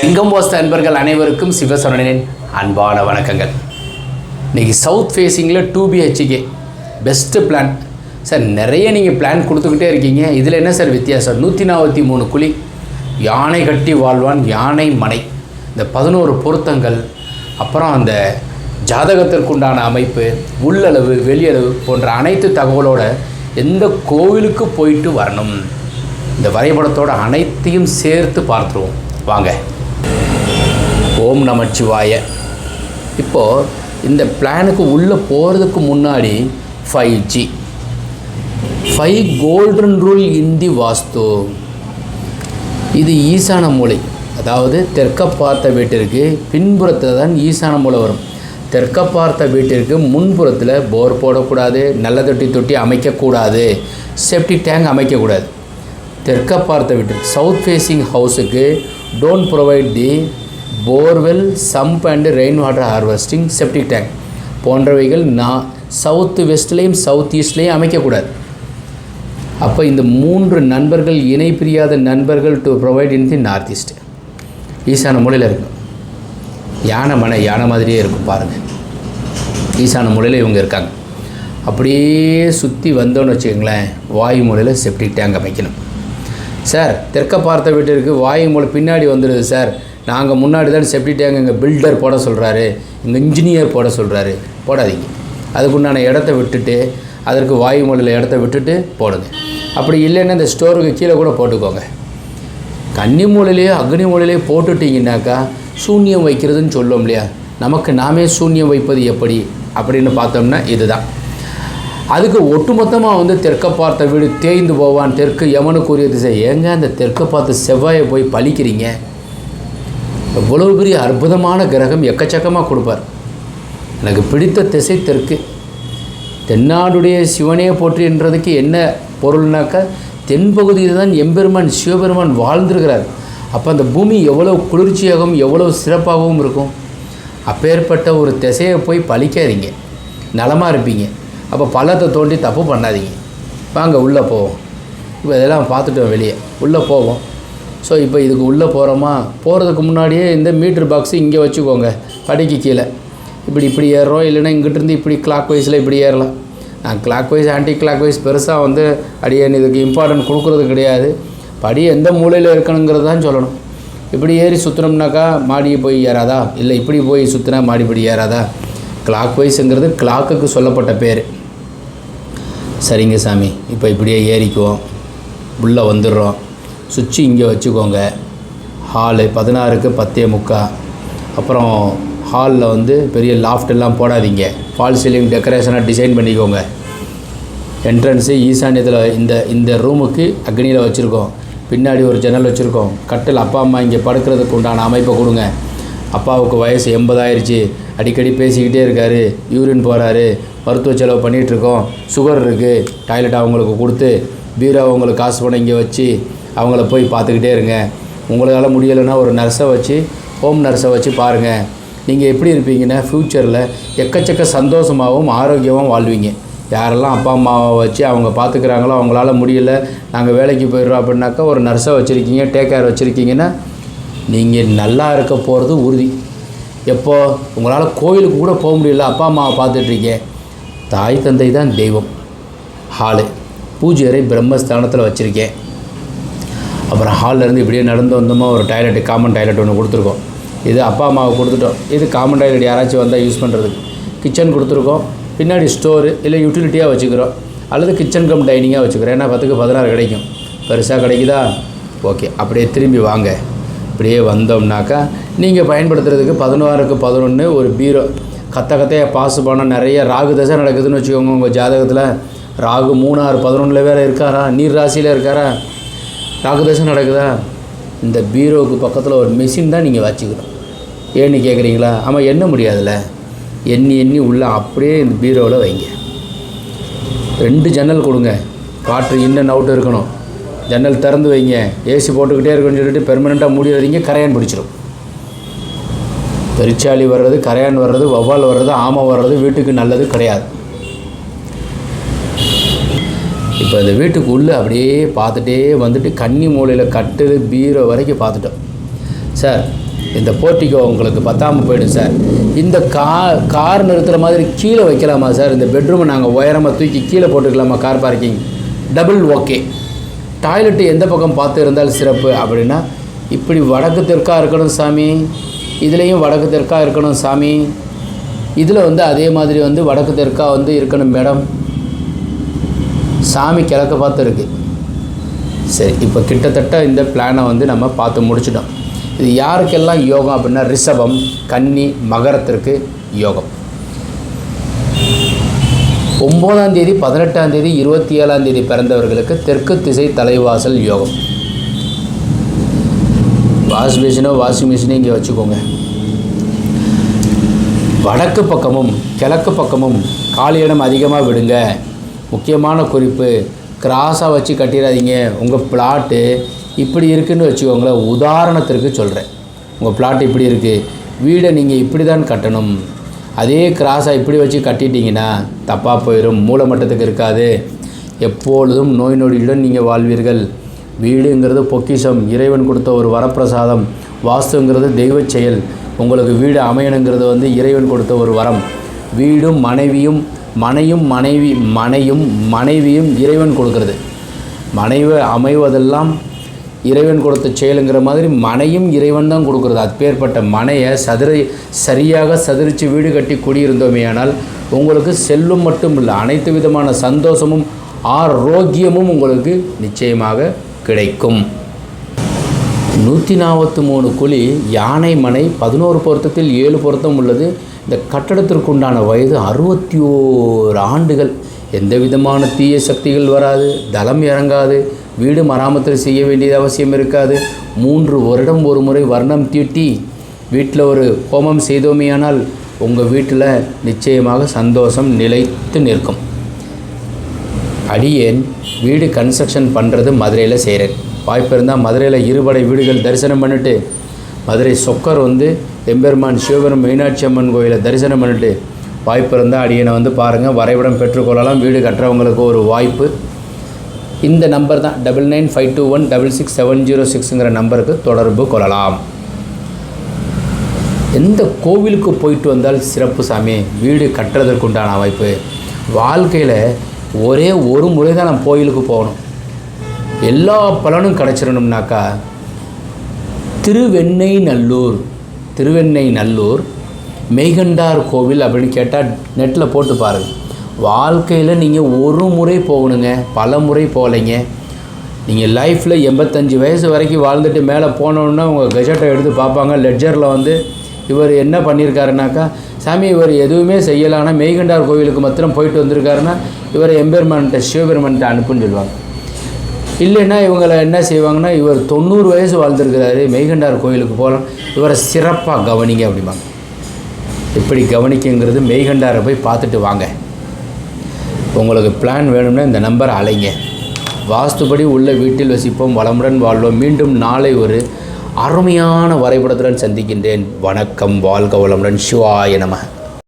Income வாஸ்து அன்பர்கள் அனைவருக்கும் சிவசரணனின் அன்பான வணக்கங்கள். இன்றைக்கி சவுத் ஃபேஸிங்கில் 2BHK பெஸ்ட்டு பிளான் சார். நிறைய நீங்கள் பிளான் கொடுத்துக்கிட்டே இருக்கீங்க. இதில் என்ன சார் வித்தியாசம்? 143 குழி, யானை கட்டி வாழ்வான், யானை மனை, இந்த 11 பொருத்தங்கள், அப்புறம் அந்த ஜாதகத்திற்குண்டான அமைப்பு, உள்ளளவு வெளியளவு போன்ற அனைத்து தகவலோட எந்த கோவிலுக்கு போயிட்டு வரணும், இந்த வரைபடத்தோட அனைத்தையும் சேர்த்து பார்த்துருவோம் வாங்க. ஓம் நமச்சிவாய. இப்போது இந்த பிளானுக்கு உள்ளே போகிறதுக்கு முன்னாடி 5G 5 கோல்டன் ரூல் இன் தி வாஸ்து. இது ஈசான மூலை, அதாவது தெற்க பார்த்த வீட்டிற்கு பின்புறத்தில் தான் ஈசான மூலை வரும். தெற்க பார்த்த வீட்டிற்கு முன்புறத்தில் போர் போடக்கூடாது, நல்ல தொட்டி அமைக்கக்கூடாது, செப்டிக் டேங்க் அமைக்கக்கூடாது. தெற்க பார்த்த வீட்டிற்கு சவுத் ஃபேஸிங் ஹவுஸுக்கு don't provide the borewell, sump and rain water harvesting, septic tank போன்றவைகள் சவுத்து வெஸ்ட்லேயும் சவுத் ஈஸ்ட்லேயும் அமைக்கக்கூடாது. அப்போ இந்த 3 நண்பர்கள், இணை பிரியாத நண்பர்கள் to provide in the north east. ஈசான மூலையில் இருக்கும். யானை மனை, யானை மாதிரியே இருக்கும் பாருங்கள். ஈசான மூலையில் இவங்க இருக்காங்க. அப்படியே சுற்றி வந்தோன்னு வச்சுக்கோங்களேன், வாயு மூலையில் செப்டிக் டேங்க் அமைக்கணும். சார் தெற்க பார்த்த வீட்டிற்கு வாயு மூலை பின்னாடி வந்துடுது சார், நாங்கள் முன்னாடி தான் செப்டிக் டேங்க் எங்கள் பில்டர் போட சொல்கிறாரு, எங்கள் இன்ஜினியர் போட சொல்கிறாரு. போடாதீங்க. அதுக்குண்டான இடத்த விட்டுட்டு, அதற்கு வாயு மூலையில் இடத்த விட்டுட்டு போடுங்க. அப்படி இல்லைன்னா இந்த ஸ்டோருக்கு கீழே கூட போட்டுக்கோங்க. கன்னி மூலையிலேயோ அக்னி மூலையிலேயோ போட்டுட்டிங்கனாக்கா சூன்யம் வைக்கிறதுன்னு சொல்லுவோம் இல்லையா, நமக்கு நாமே சூன்யம் வைப்பது எப்படி அப்படின்னு பார்த்தோம்னா இதுதான். அதுக்கு ஒட்டுமொத்தமாக தெற்க பார்த்த வீடு தேய்ந்து போவான், தெற்கு யமனுக்குரிய திசை. ஏங்க அந்த தெற்க பார்த்து செவ்வாயை போய் பழிக்கிறீங்க? எவ்வளோ பெரிய அற்புதமான கிரகம், எக்கச்சக்கமாக கொடுப்பார். எனக்கு பிடித்த திசை தெற்கு. தென்னாடுடைய சிவனே போற்றின்றதுக்கு என்ன பொருள்னாக்கா, தென்பகுதியில் தான் எம்பெருமான் சிவபெருமான் வாழ்ந்திருக்கிறார். அப்போ அந்த பூமி எவ்வளோ குளிர்ச்சியாகவும் எவ்வளோ சிறப்பாகவும் இருக்கும். அப்பேற்பட்ட ஒரு திசையை போய் பழிக்காதீங்க, நலமாக இருப்பீங்க. அப்போ பள்ளத்தை தோண்டி தப்பு பண்ணாதீங்க. வாங்க உள்ளே போவோம். இப்போ இதெல்லாம் பார்த்துட்டோம், வெளியே உள்ளே போவோம். ஸோ இப்போ இதுக்கு உள்ளே போகிறோமா, போகிறதுக்கு முன்னாடியே இந்த மீட்ரு பாக்ஸு இங்கே வச்சுக்கோங்க, படிக்கு கீழே. இப்படி ஏறுறோம், இல்லைன்னா இங்கிட்டிருந்து இப்படி கிளாக் வைஸில் இப்படி ஏறலாம். நான் clockwise anti clockwise பெருசாக அடியேன் இதுக்கு இம்பார்ட்டன்ட் கொடுக்குறது கிடையாது. படி எந்த மூலையில் இருக்கணுங்கிறது தான் சொல்லணும். இப்படி ஏறி சுற்றினோம்னாக்கா மாடி போய் ஏறாதா, இல்லை இப்படி போய் சுற்றினா மாடிப்படி ஏறாதா. கிளாக் வைஸுங்கிறது கிளாக்குக்கு சொல்லப்பட்ட பேர். சரிங்க சாமி, இப்போ இப்படியே ஏறிக்குவோம், உள்ளே வந்துடுறோம். சுவிட்சு இங்கே வச்சுக்கோங்க. ஹாலு 16க்கு 10:45. அப்புறம் ஹாலில் பெரிய லாஃப்டெல்லாம் போடாதீங்க, ஃபால் சீலிங் டெக்கரேஷனாக டிசைன் பண்ணிக்கோங்க. என்ட்ரன்ஸு ஈசானியத்தில் இந்த ரூமுக்கு அக்னியில் வச்சுருக்கோம். பின்னாடி ஒரு ஜன்னல் வச்சுருக்கோம். கட்டில் அப்பா அம்மா இங்கே படுக்கிறதுக்கு உண்டான அமைப்பை கொடுங்க. அப்பாவுக்கு வயசு 80 ஆயிடுச்சு, அடிக்கடி பேசிக்கிட்டே இருக்கார், யூரின் போகிறாரு, மருத்துவ செலவு பண்ணிகிட்ருக்கோம், சுகர் இருக்குது. டாய்லெட் அவங்களுக்கு கொடுத்து பீரோ அவங்களுக்கு காசு பணம் இங்கே வச்சு அவங்கள போய் பார்த்துக்கிட்டே இருங்க. உங்களால் முடியலைன்னா ஒரு நர்ஸை வச்சு, ஹோம் நர்ஸை வச்சு பாருங்கள். நீங்கள் எப்படி இருப்பீங்கன்னா ஃப்யூச்சரில் எக்கச்சக்க சந்தோஷமாகவும் ஆரோக்கியமாகவும் வாழ்வீங்க. யாரெல்லாம் அப்பா அம்மாவை வச்சு அவங்க பார்த்துக்கிறாங்களோ, அவங்களால முடியல, நாங்கள் வேலைக்கு போயிடுறோம் அப்படின்னாக்கா ஒரு நர்ஸை வச்சுருக்கீங்க, டேக் கேர் வச்சுருக்கீங்கன்னா நீங்கள் நல்லா இருக்க போகிறது உறுதி. எப்போது உங்களால் கோயிலுக்கு கூட போக முடியல, அப்பா அம்மாவை பார்த்துட்ருக்கீங்க. தாய் தந்தை தான் தெய்வம். ஹாலு பூஜை அறை பிரம்மஸ்தானத்தில் வச்சுருக்கேன். அப்புறம் ஹாலிலேருந்து இப்படியே நடந்து வந்தோமா ஒரு டாய்லெட்டு, காமன் டாய்லெட் ஒன்று கொடுத்துருக்கோம். இது அப்பா அம்மாவை கொடுத்துட்டோம். இது காமன் டாய்லெட் யாராச்சும் வந்தால் யூஸ் பண்ணுறதுக்கு. கிச்சன் கொடுத்துருக்கோம். பின்னாடி ஸ்டோரு இல்லை யூட்டிலிட்டியாக வச்சுக்கிறோம், அல்லது கிச்சன் கம் டைனிங்காக வச்சுக்கிறோம். ஏன்னா 10க்கு 16 கிடைக்கும். பெருசாக கிடைக்குதா? ஓகே. அப்படியே திரும்பி வாங்க. இப்படியே வந்தோம்னாக்கா நீங்கள் பயன்படுத்துறதுக்கு 16க்கு 11 ஒரு பீரோ. கத்தையாக பாசு பணம் நிறைய ராகு தசை நடக்குதுன்னு வச்சுக்கோங்க. உங்கள் ஜாதகத்தில் ராகு 3, 6, 11 வேறு இருக்காரா, நீர் ராசியில் இருக்காரா, ராகு தசை நடக்குதா, இந்த பீரோவுக்கு பக்கத்தில் ஒரு மிஷின் தான் நீங்கள் வச்சுக்கணும். ஏன்னு கேட்குறீங்களா? ஆமாம், எண்ண முடியாதுல்ல. எண்ணி உள்ளே அப்படியே இந்த பீரோவில் வைங்க. 2 ஜன்னல் கொடுங்க, காற்று இன் அண்ட் அவுட் இருக்கணும். ஜன்னல் திறந்து வைங்க. ஏசி போட்டுக்கிட்டே இருக்குன்னு சொல்லிட்டு பெர்மனெண்ட்டாக மூடிடுறீங்க, கரையான் பிடிச்சிடும். பெருச்சாளி வர்றது, கரையான் வர்றது, வௌவால் வர்றது, ஆமை வர்றது வீட்டுக்கு நல்லது கிடையாது. இப்போ இந்த வீட்டுக்கு உள்ளே அப்படியே பார்த்துட்டே வந்துட்டு கன்னி மூலையில் கட்டுது பீரோ வரைக்கும் பார்த்துட்டோம். சார் இந்த போர்ட்டிகோ உங்களுக்கு பத்தாமல் போயிடும் சார். இந்த கார் நிறுத்துகிற மாதிரி கீழே வைக்கலாமா சார்? இந்த பெட்ரூமை நாங்கள் உயரமாக தூக்கி கீழே போட்டுக்கலாமா? Car parking double okay. Toilet எந்த பக்கம் பார்த்து இருந்தாலும் சிறப்பு அப்படின்னா, இப்படி வடக்கு தெற்காக இருக்கணும் சாமி, இதுலேயும் வடக்கு தெற்காக இருக்கணும் சாமி, இதில் அதே மாதிரி வடக்கு தெற்காக இருக்கணும் மேடம். சாமி கிழக்க பார்த்து இருக்குது. சரி, இப்போ கிட்டத்தட்ட இந்த பிளானை நம்ம பார்த்து முடிச்சிட்டோம். இது யாருக்கெல்லாம் யோகம் அப்படின்னா, ரிஷபம், கன்னி, மகரத்திற்கு யோகம். 9ஆம் தேதி, 18ஆம் தேதி, 27ஆம் தேதி பிறந்தவர்களுக்கு தெற்கு திசை தலைவாசல் யோகம். வாஷிங் மிஷினோ இங்கே வச்சுக்கோங்க. வடக்கு பக்கமும் கிழக்கு பக்கமும் காலியிடம் அதிகமாக விடுங்க. முக்கியமான குறிப்பு, கிராஸாக வச்சு கட்டிடாதீங்க. உங்கள் பிளாட்டு இப்படி இருக்குதுன்னு வச்சுக்கோங்களேன். உதாரணத்திற்கு சொல்கிறேன், உங்கள் பிளாட் இப்படி இருக்குது, வீடை நீங்கள் இப்படி தான் கட்டணும். அதே கிராஸாக இப்படி வச்சு கட்டிட்டிங்கன்னா தப்பாக போயிடும், மூலமட்டத்துக்கு இருக்காது. எப்பொழுதும் நோய் நொடியுடன் நீங்கள் வாழ்வீர்கள். வீடுங்கிறது பொக்கிஷம், இறைவன் கொடுத்த ஒரு வரப்பிரசாதம். வாஸ்துங்கிறது தெய்வ செயல். உங்களுக்கு வீடு அமையணுங்கிறது இறைவன் கொடுத்த ஒரு வரம். வீடும் மனைவியும் இறைவன் கொடுக்கறது. மனைவி அமைவதெல்லாம் இறைவன் கொடுத்த செயலுங்கிற மாதிரி மனையும் இறைவன் தான் கொடுக்குறது. அப்பேற்பட்ட மனையை சரியாக சதுரித்து வீடு கட்டி குடியிருந்தோமே ஆனால் உங்களுக்கு செல்வம் மட்டும் இல்லை, அனைத்து விதமான சந்தோஷமும் ஆரோக்கியமும் உங்களுக்கு நிச்சயமாக கிடைக்கும். 143 குழி, யானை மனை, 11 பொருத்தத்தில் 7 பொருத்தம் உள்ளது. இந்த கட்டடத்திற்கு உண்டான வயது 61 ஆண்டுகள். எந்த விதமான தீய சக்திகள் வராது, தளம் இறங்காது, வீடு மராமத்தில் செய்ய வேண்டியது அவசியம் இருக்காது. 3 வருடம் ஒரு முறை வர்ணம் தீட்டி வீட்டில் ஒரு ஹோமம் செய்தோமையானால் உங்கள் வீட்டில் நிச்சயமாக சந்தோஷம் நிலைத்து நிற்கும். அடியேன் வீடு கன்ஸ்ட்ரக்ஷன் பண்ணுறது மதுரையில் செய்கிறேன். வாய்ப்பு இருந்தால் மதுரையில் 2 படை வீடுகள் தரிசனம் பண்ணிவிட்டு, மதுரை சொக்கர் எம்பெருமான் சிவபெருமான் மீனாட்சி அம்மன் கோயிலை தரிசனம் பண்ணிவிட்டு, வாய்ப்பு இருந்தால் அடியனை பாருங்கள், வரைபடம் பெற்றுக்கொள்ளலாம். வீடு கட்டுறவங்களுக்கு ஒரு வாய்ப்பு. இந்த நம்பர் தான் 9952166706ங்கிற நம்பருக்கு தொடர்பு கொள்ளலாம். எந்த கோவிலுக்கு போயிட்டு வந்தால் சிறப்பு சாமி? வீடு கட்டுறதற்குண்டான வாய்ப்பு. வாழ்க்கையில் ஒரே ஒரு முறை தான் நான் கோயிலுக்கு போகணும், எல்லா பலனும் கிடச்சிடணும்னாக்கா திருவெண்ணெய்நல்லூர் மெய்கண்டார் கோவில் அப்படின்னு கேட்டால் நெட்டில் போட்டு பாருங்கள். வாழ்க்கையில் நீங்கள் ஒரு முறை போகணுங்க, பல முறை போகலைங்க. நீங்கள் லைஃப்பில் 85 வயசு வரைக்கும் வாழ்ந்துட்டு மேலே போனோன்னா உங்கள் கெஜெட்டை எடுத்து பார்ப்பாங்க. லெட்ஜரில் இவர் என்ன பண்ணியிருக்காருனாக்கா, சாமி இவர் எதுவுமே செய்யலான்னா மெய்கண்டார் கோவிலுக்கு மாத்திரம் போயிட்டு வந்திருக்காருன்னா இவர் எம்பெருமான்கிட்ட சிவபெருமான்கிட்ட அனுப்புன்னு சொல்லுவாங்க. இல்லைன்னா இவங்களை என்ன செய்வாங்கன்னா, இவர் 90 வயசு வாழ்ந்துருக்கிறாரு, மெய்கண்டார் கோயிலுக்கு போகலாம், இவரை சிறப்பாக கவனிங்க அப்படிம்பாங்க. எப்படி கவனிக்குங்கிறது மெய்கண்டாரை போய் பார்த்துட்டு வாங்க. உங்களுக்கு பிளான் வேணும்னா இந்த நம்பரை அலைங்க. வாஸ்துபடி உள்ள வீட்டில் வசிப்போம், வளமுடன் வாழ்வோம். மீண்டும் நாளை ஒரு அருமையான வரைபடத்துடன் சந்திக்கின்றேன். வணக்கம், வாழ்க வளமுடன். சிவாய நமः.